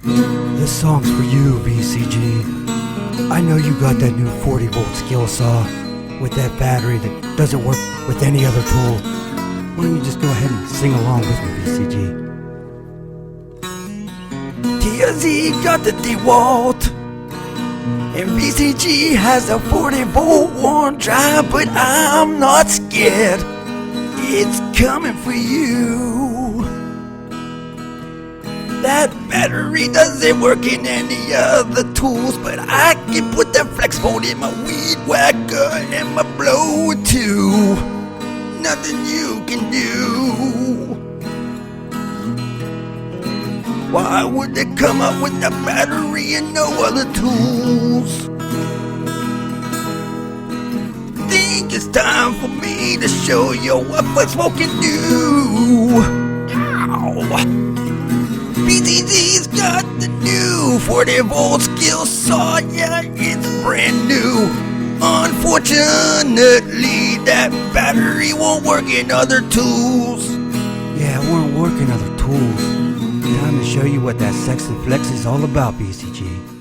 This song's for you, VCG. I know you got that new 40-volt Skil Saw with that battery that doesn't work with any other tool. Why don't you just go ahead and sing along with me, VCG? TRZ got the Dewalt, and VCG has a 40-volt Wormdrive, but I'm not scared. It's coming for you. That battery doesn't work in any other tools, but I can put that flex mode in my weed whacker and my blower too. Nothing you can do. Why would they come up with a battery and no other tools? Think it's time for me to show you what flex mode can do. Ow! VCG's got the new 40-volt Skil Saw, yeah, it's brand new. Unfortunately, that battery won't work in other tools. Yeah, it won't work in other tools. Time to show you what that sex and flex is all about, VCG.